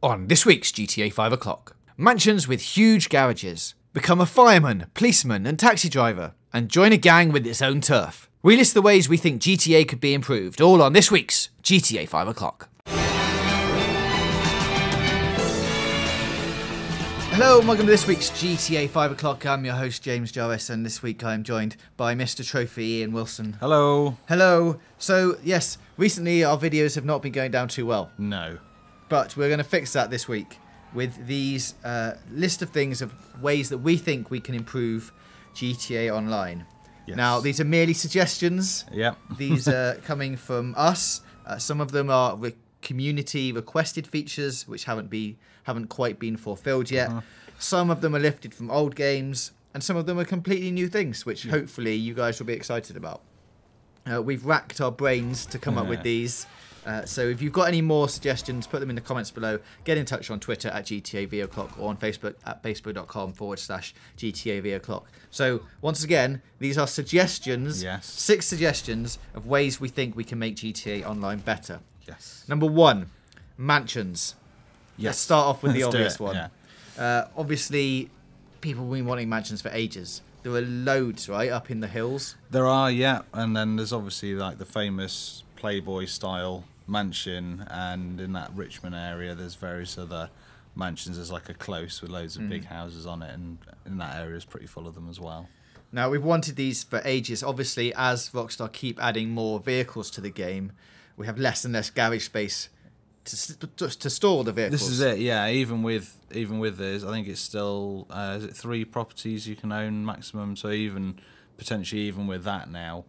On this week's GTA 5 o'clock, mansions with huge garages, become a fireman, policeman and taxi driver, and join a gang with its own turf. We list the ways we think GTA could be improved, all on this week's GTA 5 o'clock. Hello and welcome to this week's GTA 5 o'clock. I'm your host James Jarvis, and this week I'm joined by Mr. Trophy Iain Wilson. Hello. Hello. So yes, recently our videos have not been going down too well. No. But we're going to fix that this week with these list of things, of ways that we think we can improve GTA Online. Yes. Now, these are merely suggestions. Yeah. These are coming from us. Some of them are community requested features which haven't quite been fulfilled yet. Some of them are lifted from old games, and some of them are completely new things which hopefully you guys will be excited about. We've racked our brains to come up with these. So if you've got any more suggestions, put them in the comments below. Get in touch on Twitter at GTA O'Clock or on Facebook at facebook.com/GTA O'Clock. So once again, these are suggestions, 6 suggestions of ways we think we can make GTA Online better. Yes. Number 1, mansions. Yes. Let's start off with the obvious one. Yeah. Obviously, people have been wanting mansions for ages. There are loads, right, up in the hills. There are, yeah. And then there's obviously like the famous Playboy style mansion, and in that Richmond area there's various other mansions. There's like a close with loads of big houses on it, and in that area is pretty full of them as well. Now, we've wanted these for ages. Obviously, as Rockstar keep adding more vehicles to the game, we have less and less garage space to store the vehicles. This is it, yeah. Even with this, I think it's still is it 3 properties you can own maximum. So potentially even with that now,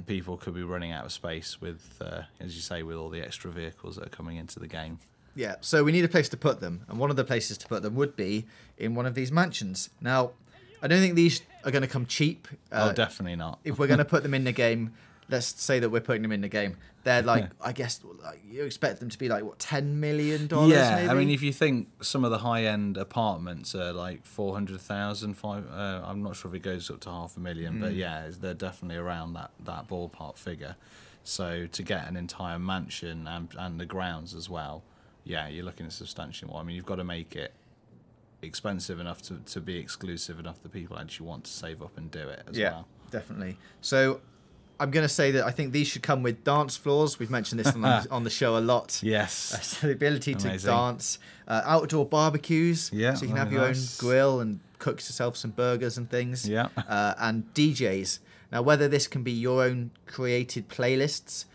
people could be running out of space with, as you say, with all the extra vehicles that are coming into the game. Yeah. So we need a place to put them, and one of the places to put them would be in one of these mansions. Now, I don't think these are going to come cheap. Oh, definitely not. If we're going to put them in the game, let's say that we're putting them in the game. They're like, I guess, you expect them to be like, what, $10 million? Yeah, maybe? I mean, if you think some of the high-end apartments are like 400,000, I'm not sure if it goes up to $500,000, but yeah, they're definitely around that ballpark figure. So to get an entire mansion and the grounds as well, yeah, you're looking at substantially more. I mean, you've got to make it expensive enough to be exclusive enough that people actually want to save up and do it as well. Yeah, definitely. So I'm going to say that I think these should come with dance floors. We've mentioned this on the show a lot. Yes. So the ability to dance. Outdoor barbecues. Yeah, so you can have your own grill and cook yourself some burgers and things. Yeah. And DJs. Now, whether this can be your own created playlists,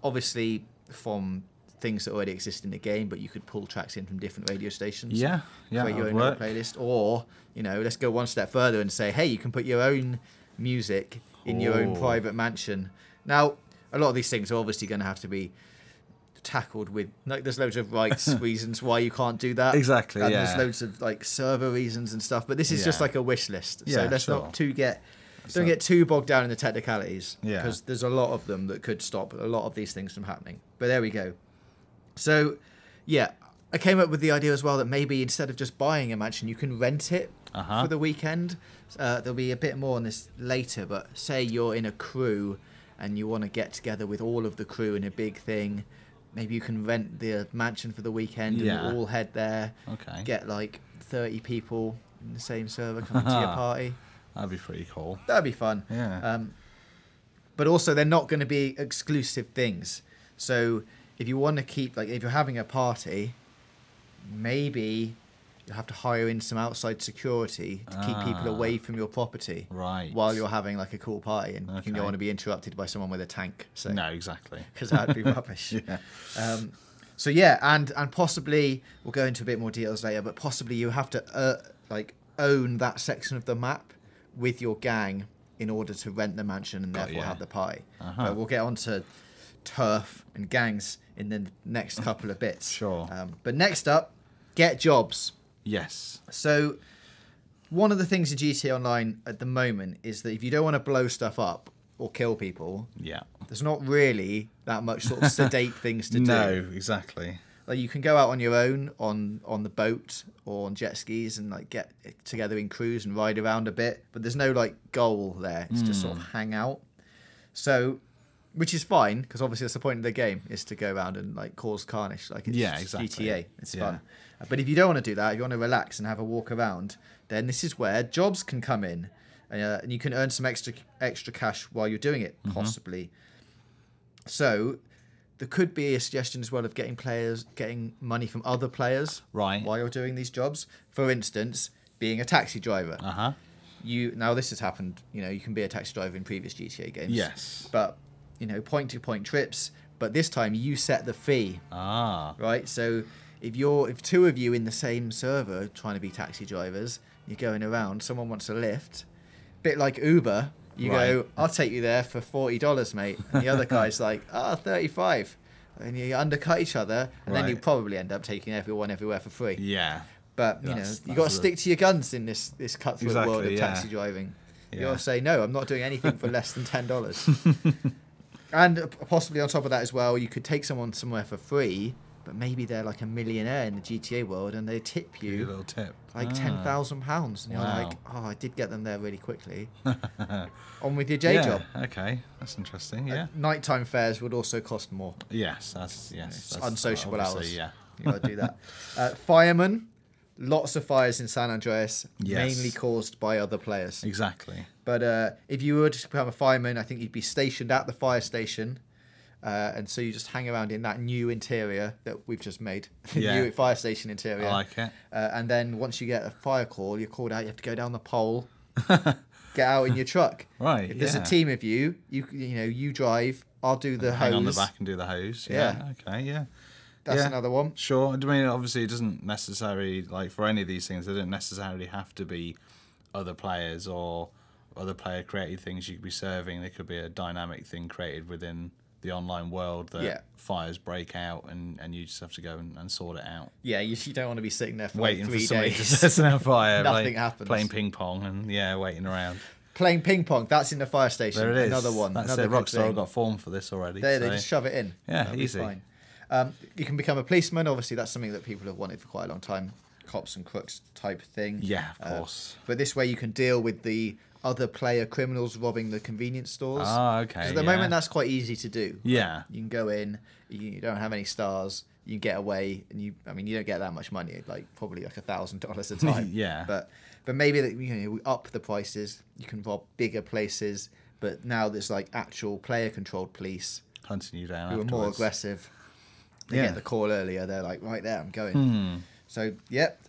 obviously from things that already exist in the game, but you could pull tracks in from different radio stations. Yeah, create your own playlist. Or, let's go one step further and say, hey, you can put your own music in your own private mansion. Now, a lot of these things are obviously going to have to be tackled with, like, there's loads of rights reasons why you can't do that. Exactly, and there's loads of, like, server reasons and stuff, but this is just like a wish list. So let's not don't get too bogged down in the technicalities, because there's a lot of them that could stop a lot of these things from happening. But there we go. So, yeah, I came up with the idea as well that maybe instead of just buying a mansion, you can rent it for the weekend. There'll be a bit more on this later, but say you're in a crew and you want to get together with all of the crew in a big thing. Maybe you can rent the mansion for the weekend and all head there. Okay. Get like 30 people in the same server coming to your party. That'd be pretty cool. That'd be fun. Yeah. But also, they're not going to be exclusive things. So if you want to keep, like, if you're having a party, maybe you have to hire in some outside security to keep people away from your property, while you're having like a cool party, and you don't want to be interrupted by someone with a tank. So no, exactly, because that'd be rubbish. So yeah, and possibly we'll go into a bit more details later, but possibly you have to like own that section of the map with your gang in order to rent the mansion and therefore have the party. But we'll get on to turf and gangs in the next couple of bits. Sure. But next up, get jobs. Yes. So one of the things in GTA Online at the moment is that if you don't want to blow stuff up or kill people, there's not really that much sort of sedate things to do. No, exactly. Like, you can go out on your own on the boat or on jet skis and like get together in crews and ride around a bit, but there's no like goal there. It's just sort of hang out. So Which is fine, because obviously that's the point of the game, is to go around and like cause carnage. Like it's exactly. GTA. It's fun. But if you don't want to do that, if you want to relax and have a walk around, then this is where jobs can come in. And you can earn some extra cash while you're doing it, possibly. So there could be a suggestion as well of getting money from other players while you're doing these jobs. For instance, being a taxi driver. Now this has happened. You can be a taxi driver in previous GTA games. Yes. But point-to-point trips. But this time you set the fee. Right. So if two of you in the same server trying to be taxi drivers, you're going around. Someone wants a lift. Bit like Uber. You go, I'll take you there for $40, mate. And the other guy's like, $35. And you undercut each other, and then you probably end up taking everyone everywhere for free. Yeah. But you got to stick to your guns in this cutthroat world of taxi driving. You got to say, no, I'm not doing anything for less than $10. And possibly on top of that as well, you could take someone somewhere for free, but maybe they're like a millionaire in the GTA world, and they tip you a little tip. like £10,000, and you're like, I did get them there really quickly. On with your day job. Okay, that's interesting. Yeah. Nighttime fares would also cost more. Yes, that's unsociable hours. Yeah, you got to do that. Firemen. Lots of fires in San Andreas, mainly caused by other players. Exactly. But if you were to become a fireman, I think you'd be stationed at the fire station. And so you just hang around in that new interior that we've just made. New fire station interior. I like it. And then once you get a fire call, you're called out, you have to go down the pole, get out in your truck. Right, If there's a team of you, you drive, I'll do the hose. Hang on the back and do the hose. Yeah. Okay, yeah. That's another one. Sure. I mean, obviously, it doesn't necessarily, like, for any of these things, they don't necessarily have to be other players or other player-created things you could be serving. There could be a dynamic thing created within the online world that fires break out and you just have to go and sort it out. Yeah, you don't want to be sitting there for waiting like 3 for somebody days. to set a fire. Nothing happens. Playing ping pong and, waiting around. Playing ping pong, that's in the fire station. There it is. Another one. That's another it. Rockstar have got form for this already. They just shove it in. Yeah, easy. Fine. You can become a policeman. Obviously, that's something that people have wanted for quite a long time. Cops and crooks type thing. Yeah, of course. But this way you can deal with the other player criminals robbing the convenience stores. Okay. At the moment, that's quite easy to do. Yeah. You can go in, you don't have any stars, you can get away, and you don't get that much money, like probably like $1,000 a time. Yeah. But maybe that we up the prices, you can rob bigger places, but now there's like actual player controlled police hunting you down who are more aggressive. They get the call earlier, they're like, right there, I'm going. So,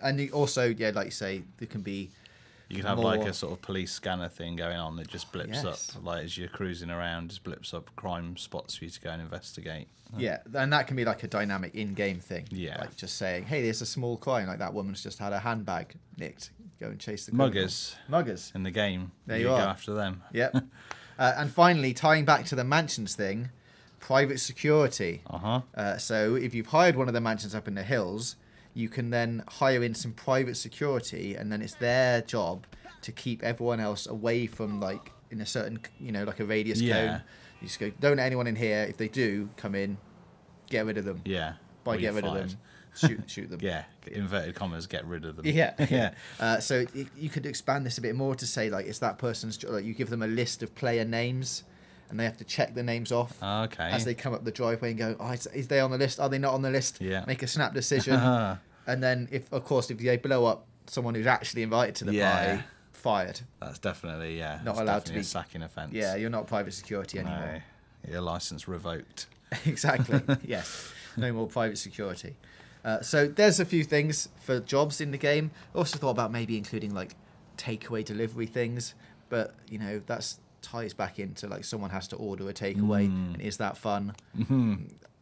and you also, like you say, there can be... You can have like a sort of police scanner thing going on that just blips up, like as you're cruising around, just blips up crime spots for you to go and investigate. Yeah, and that can be like a dynamic in-game thing. Yeah. Like just saying, hey, there's a small crime, like that woman's just had her handbag nicked. Go and chase the muggers. Muggers. In the game. There you go are. after them. Yep. And finally, tying back to the mansions thing, private security. So if you've hired one of the mansions up in the hills, you can then hire in some private security, and then it's their job to keep everyone else away from, like, in a certain, like a radius cone. You just go, don't let anyone in here. If they do come in, get rid of them. Yeah. By get rid of them, shoot them. Yeah. Inverted commas, get rid of them. Yeah. So you could expand this a bit more to say, like, it's that person's job. Like, you give them a list of player names, and they have to check the names off as they come up the driveway and go, is they on the list? Are they not on the list? Yeah. Make a snap decision. And then, if they blow up someone who's actually invited to the party, fired. That's definitely, not allowed to be a sacking offence. Yeah, you're not private security anymore. No, your licence revoked. Exactly, yes. No more private security. So there's a few things for jobs in the game. I also thought about maybe including, like, takeaway delivery things, but, that's ties back into, like, someone has to order a takeaway, and is that fun?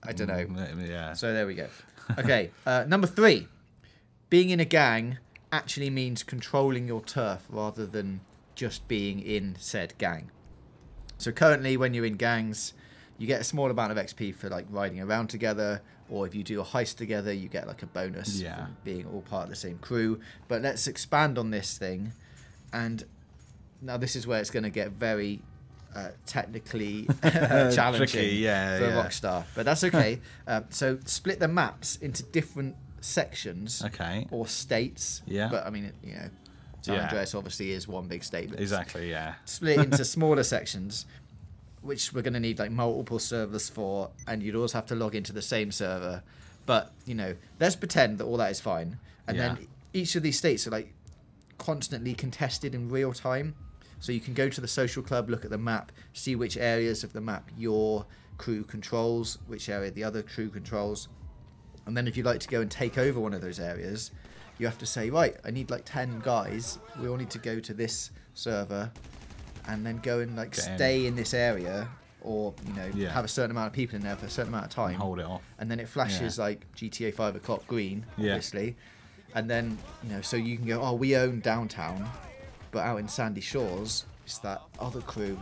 I don't know. Yeah. So there we go. Okay, number 3. Being in a gang actually means controlling your turf rather than just being in said gang. So currently, when you're in gangs, you get a small amount of XP for, like, riding around together, or if you do a heist together, you get, like, a bonus for being all part of the same crew. But let's expand on this thing, and now this is where it's going to get very technically challenging for Rockstar, but that's okay. So split the maps into different sections, or states. But I mean, San Andreas obviously is one big state. Exactly. Yeah. Split into smaller sections which we're going to need like multiple servers for, and you'd also have to log into the same server. But, you know, let's pretend that all that is fine. And then each of these states are like constantly contested in real time. So you can go to the social club, look at the map, see which areas of the map your crew controls, which area the other crew controls. And then if you'd like to go and take over one of those areas, you have to say, right, I need like 10 guys. We all need to go to this server and then go and like stay in this area, or, you know, have a certain amount of people in there for a certain amount of time. Hold it off. And then it flashes like GTA 5 o'clock green, obviously. And then, you know, so you can go, oh, we own downtown, but out in Sandy Shores, it's that other crew,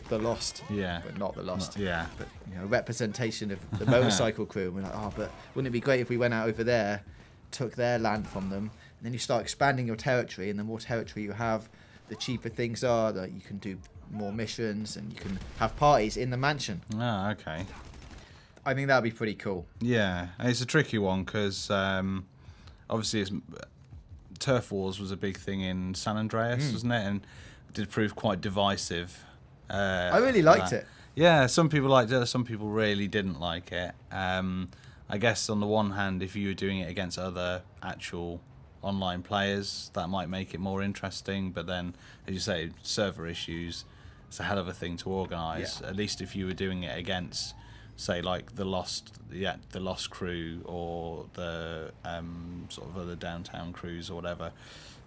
the Lost. Yeah. But not the Lost. But, you know, representation of the motorcycle crew. And we're like, oh, but wouldn't it be great if we went out over there, took their land from them, and then you start expanding your territory, and the more territory you have, the cheaper things are, that you can do more missions, and you can have parties in the mansion. Ah, okay. I think that would be pretty cool. Yeah, it's a tricky one because obviously Turf Wars was a big thing in San Andreas, wasn't it? And it did prove quite divisive. I really liked it. Yeah, some people liked it, some people really didn't like it. I guess on the one hand, if you were doing it against other actual online players, that might make it more interesting. But then, as you say, server issues, it's a hell of a thing to organise. At least if you were doing it against, say, like the Lost crew, or the sort of other downtown crews or whatever,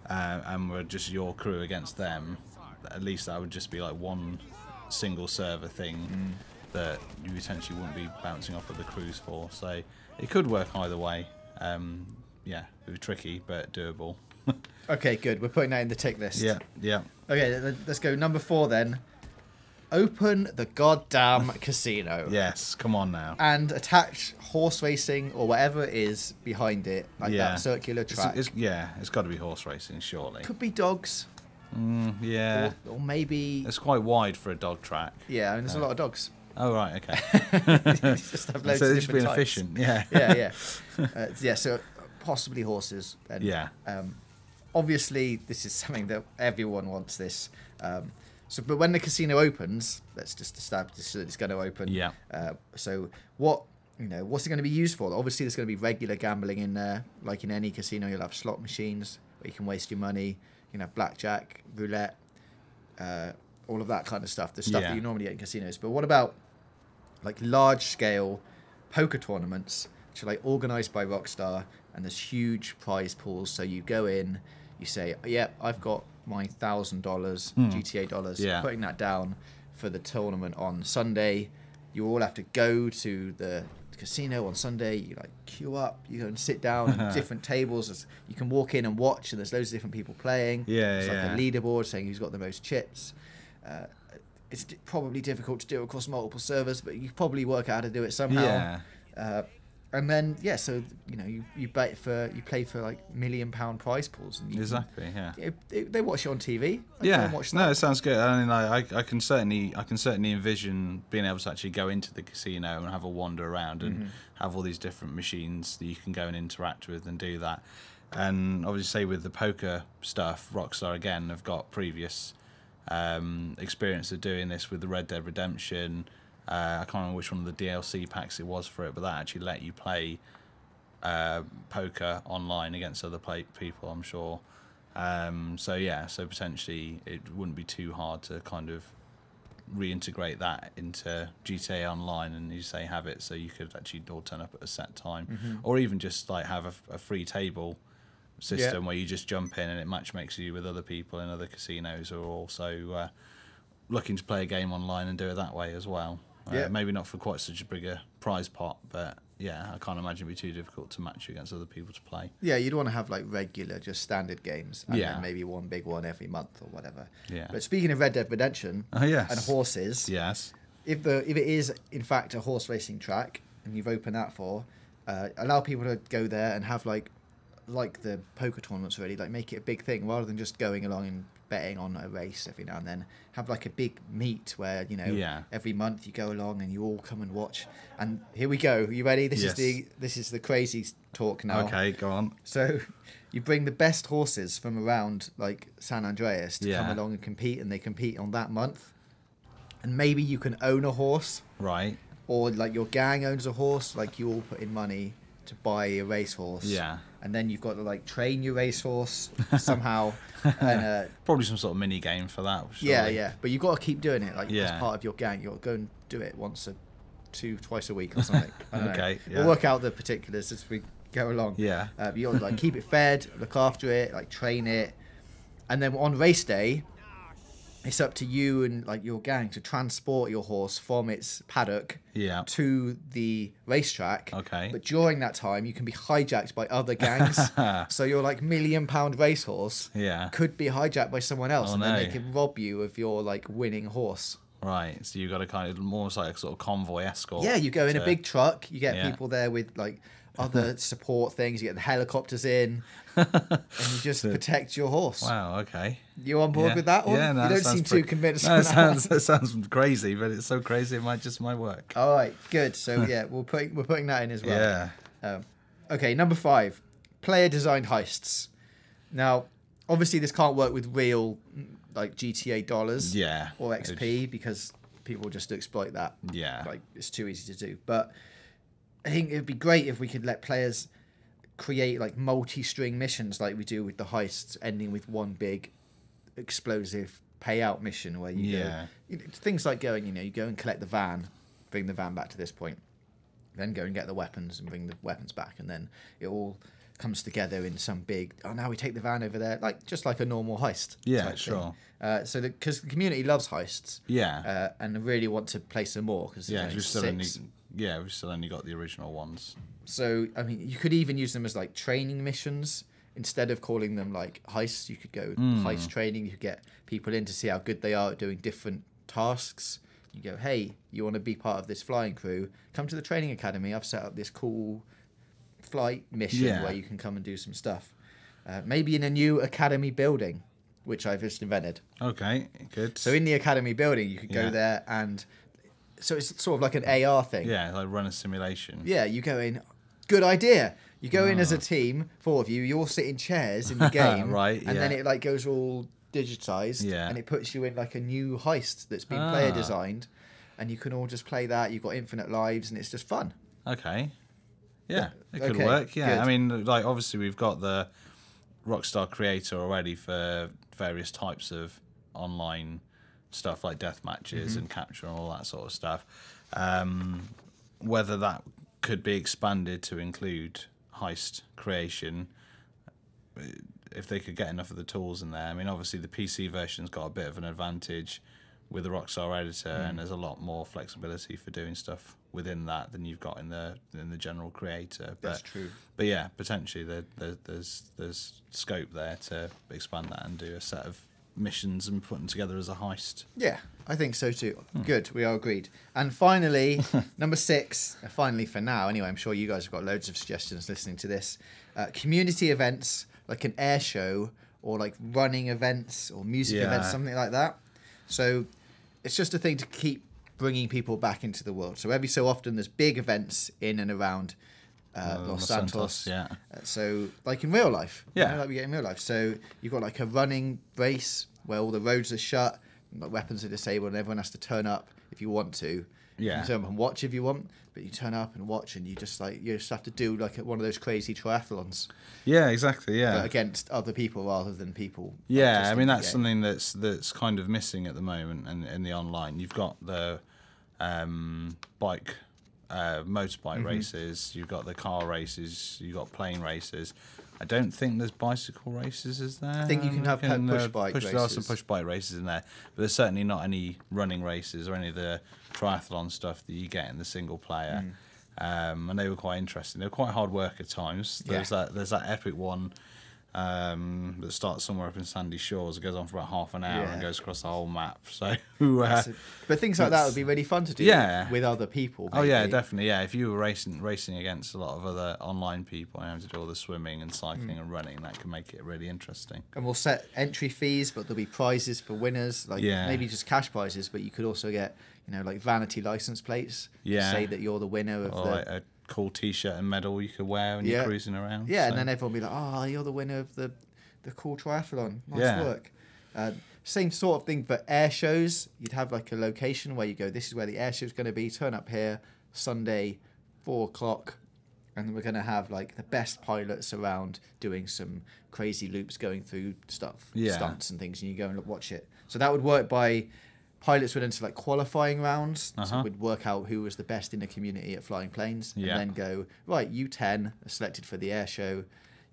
and were just your crew against them, at least that would just be like one single server thing that you potentially wouldn't be bouncing off of the crews for. So it could work either way. Yeah, it was tricky, but doable. Okay, good. We're putting that in the tick list. Yeah. Okay, let's go. Number 4 then. Open the goddamn casino. Yes, come on now. And attach horse racing or whatever it is behind it, like that circular track. It's got to be horse racing, surely. Could be dogs. Yeah. Or maybe... It's quite wide for a dog track. Yeah, I mean, there's a lot of dogs. Oh, right, okay. Just have loads so of this should be different efficient, yeah, so possibly horses. And, yeah. Obviously, this is something that everyone wants this. But when the casino opens, let's just establish that it's going to open. Yeah. So what's it going to be used for? Obviously, there's going to be regular gambling in there. Like in any casino, you'll have slot machines where you can waste your money. You can have blackjack, roulette, all of that kind of stuff. The stuff that you normally get in casinos. But what about like large-scale poker tournaments, which are like organised by Rockstar, and there's huge prize pools. So you go in, you say, I've got my $1,000 GTA dollars, putting that down for the tournament on Sunday. You all have to go to the casino on Sunday. You like queue up, you go and sit down at different tables. You can walk in and watch, and there's loads of different people playing. It's like a leaderboard saying who's got the most chips. It's probably difficult to do across multiple servers, but you probably work out how to do it somehow. And then so you play for like £1 million prize pools. And they watch it on TV. It sounds good. I mean, I can certainly envision being able to actually go into the casino and have a wander around and have all these different machines that you can go and interact with and do that. And obviously, with the poker stuff, Rockstar again have got previous experience of doing this with the Red Dead Redemption. I can't remember which one of the DLC packs it was for it, but that actually let you play poker online against other people, I'm sure. So potentially it wouldn't be too hard to kind of reintegrate that into GTA Online, and have it so you could actually all turn up at a set time, or even just like have a free table system where you just jump in and it matchmakes you with other people in other casinos who are also looking to play a game online and do it that way as well. Maybe not for quite such a bigger prize pot, but I can't imagine it'd be too difficult to match you against other people to play. Yeah, you'd want to have like regular, just standard games, and then maybe one big one every month or whatever. Yeah. But speaking of Red Dead Redemption and horses, if it is in fact a horse racing track and you've opened that allow people to go there and have like the poker tournaments, really, like make it a big thing rather than just going along and betting on a race every now and then. Have like a big meet where every month you go along and you all come and watch. And here we go. Are you ready? This is the crazy talk now. Okay, go on. So you bring the best horses from around like San Andreas to come along and compete, and they compete on that month. and maybe you can own a horse. Right. Or like your gang owns a horse, like you all put in money to buy a racehorse. Yeah. And then you've got to like train your racehorse somehow. And, probably some sort of mini game for that. Surely. Yeah. But you've got to keep doing it, like as part of your gang. You've got to go and do it twice a week or something. I don't know. Yeah. We'll work out the particulars as we go along. Yeah. You got to like keep it fed, look after it, like train it, and then on race day, it's up to you and like your gang to transport your horse from its paddock to the racetrack. Okay. But during that time, you can be hijacked by other gangs. So your like £1 million racehorse could be hijacked by someone else, and then they can rob you of your like winning horse. Right. So you've got to kind of almost like a sort of convoy escort. Yeah, you go in a big truck. You get people there with like other support things. You get the helicopters in, and you just protect your horse. Wow. Okay. You on board with that one? Yeah. No, you don't seem too convinced. No, it sounds crazy, but it's so crazy it might work. All right. Good. So yeah, we're putting that in as well. Yeah. Okay. Number 5, player designed heists. Now, obviously, this can't work with real like GTA dollars. Or XP because people just exploit that. Yeah. Like it's too easy to do, but I think it'd be great if we could let players create like multi-string missions like we do with the heists, ending with one big explosive payout mission where you go, things like going, you go and collect the van, bring the van back to this point, then go and get the weapons and bring the weapons back, and then it all comes together in some big, now we take the van over there, like just like a normal heist. Yeah, sure. Because the community loves heists. Yeah. And I really want to play some more because we've still only got the original ones. So I mean, you could even use them as like training missions instead of calling them like heists. You could go heist training. You could get people in to see how good they are at doing different tasks. You go, hey, you want to be part of this flying crew? Come to the training academy. I've set up this cool flight mission where you can come and do some stuff. Maybe in a new academy building, which I've just invented. Okay, good. So in the academy building, you could go there and... So it's sort of like an AR thing. Yeah, like run a simulation. Yeah, you go in... Good idea. You go in as a team, 4 of you. You all sit in chairs in the game. Right, and then it like goes all digitized. And it puts you in like a new heist that's been player designed. And you can all just play that. You've got infinite lives and it's just fun. Okay. Yeah, it could work. Yeah, good. I mean, like obviously we've got the Rockstar creator already for various types of online stuff like death matches and capture and all that sort of stuff. Whether that could be expanded to include heist creation, if they could get enough of the tools in there. I mean, obviously the PC version's got a bit of an advantage with the Rockstar editor, and there's a lot more flexibility for doing stuff within that than you've got in the general creator. But, that's true. But yeah, potentially there's scope there to expand that and do a set of missions and put them together as a heist. Yeah, I think so too. Good, we are agreed. And finally, number 6, finally for now anyway, I'm sure you guys have got loads of suggestions listening to this. Community events like an air show or like running events or music events, something like that. So it's just a thing to keep bringing people back into the world. So every so often there's big events in and around Los Santos. So like in real life. Like we get in real life. So you've got like a running race where all the roads are shut, like weapons are disabled, and everyone has to turn up if you want to. You can turn up and watch if you want, but you turn up and watch, and you just have to do like one of those crazy triathlons. Yeah, exactly. Yeah, but against other people rather than people. Yeah, I mean that's something that's kind of missing at the moment, and in the online, you've got the motorbike races, you've got the car races, you've got plane races. I don't think there's bicycle races, is there? I think you can have push bike races. There are some push bike races in there, but there's certainly not any running races or any of the triathlon stuff that you get in the single player. And they were quite interesting. They were quite hard work at times. There's that epic one that starts somewhere up in Sandy Shores. It goes on for about half an hour and goes across the whole map. So, but things like that would be really fun to do with other people. Maybe. Oh yeah, definitely. Yeah, if you were racing against a lot of other online people and having to do all the swimming and cycling and running, that could make it really interesting. And we'll set entry fees, but there'll be prizes for winners. Like maybe just cash prizes, but you could also get like vanity license plates. To say that you're the winner of like a cool T-shirt and medal you could wear when you're cruising around. Yeah, and then everyone will be like, "Oh, you're the winner of the cool triathlon. Nice work." Same sort of thing for air shows. You'd have like a location where you go, this is where the air show's going to be. Turn up here, Sunday, 4 o'clock. And we're going to have like the best pilots around doing some crazy loops going through stunts and things. And you go and watch it. So that would work by pilots would enter like qualifying rounds. So we'd work out who was the best in the community at flying planes. And then go, right, you 10 are selected for the air show.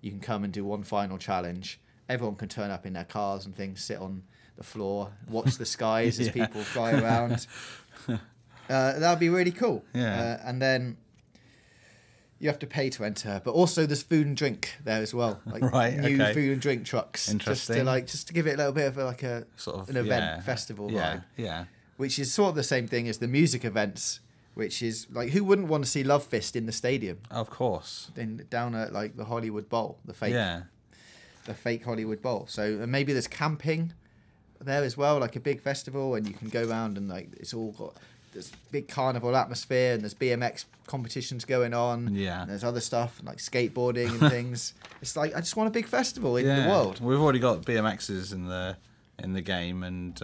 You can come and do one final challenge. Everyone can turn up in their cars and things, sit on the floor, watch the skies as people fly around. That would be really cool. And then you have to pay to enter, but also there's food and drink there as well, like new food and drink trucks. Interesting. Just to give it a little bit of like a sort of an event festival vibe. Which is sort of the same thing as the music events, which is like, who wouldn't want to see Love Fist in the stadium? Of course. Then down at like the Hollywood Bowl, the fake Hollywood Bowl. So maybe there's camping there as well, like a big festival, and you can go around and like it's all got this big carnival atmosphere, and there's BMX competitions going on. And there's other stuff like skateboarding and things. It's like, I just want a big festival in the world. We've already got BMXs in the game, and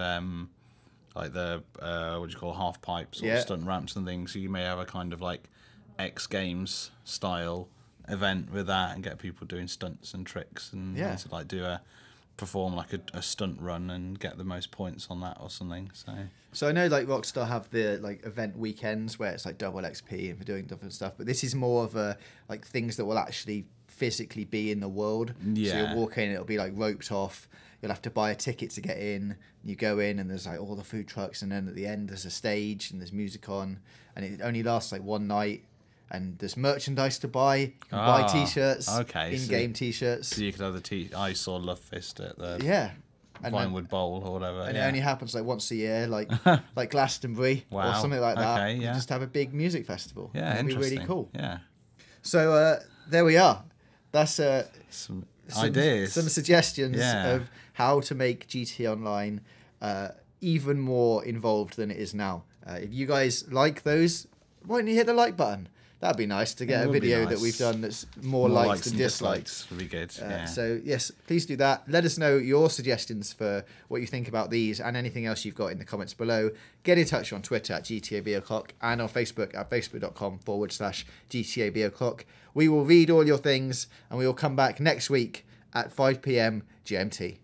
like the what do you call half pipes or stunt ramps and things. So you may have a kind of like X Games style event with that, and get people doing stunts and tricks, and to like perform like a stunt run and get the most points on that or something. So I know like Rockstar have the like event weekends where it's like double XP and for doing different stuff, but this is more of a like things that will actually physically be in the world. So you'll walk in, it'll be like roped off. You'll have to buy a ticket to get in. You go in and there's like all the food trucks, and then at the end there's a stage and there's music on, and it only lasts like one night. And there's merchandise to buy. You can buy T-shirts, in-game T-shirts. So you could have I saw Love Fist at the Vinewood Bowl or whatever. And it only happens like once a year, like like Glastonbury or something like that. You just have a big music festival. It'd be really cool. So there we are. That's some ideas, some suggestions of how to make GTA Online even more involved than it is now. If you guys like those, why don't you hit the like button? That'd be nice to get a video that we've done that's more likes than dislikes. Would be good. So yes, please do that. Let us know your suggestions for what you think about these and anything else you've got in the comments below. Get in touch on Twitter at GTA O'Clock and on Facebook at facebook.com/GTA O'Clock. We will read all your things, and we will come back next week at 5 p.m. GMT.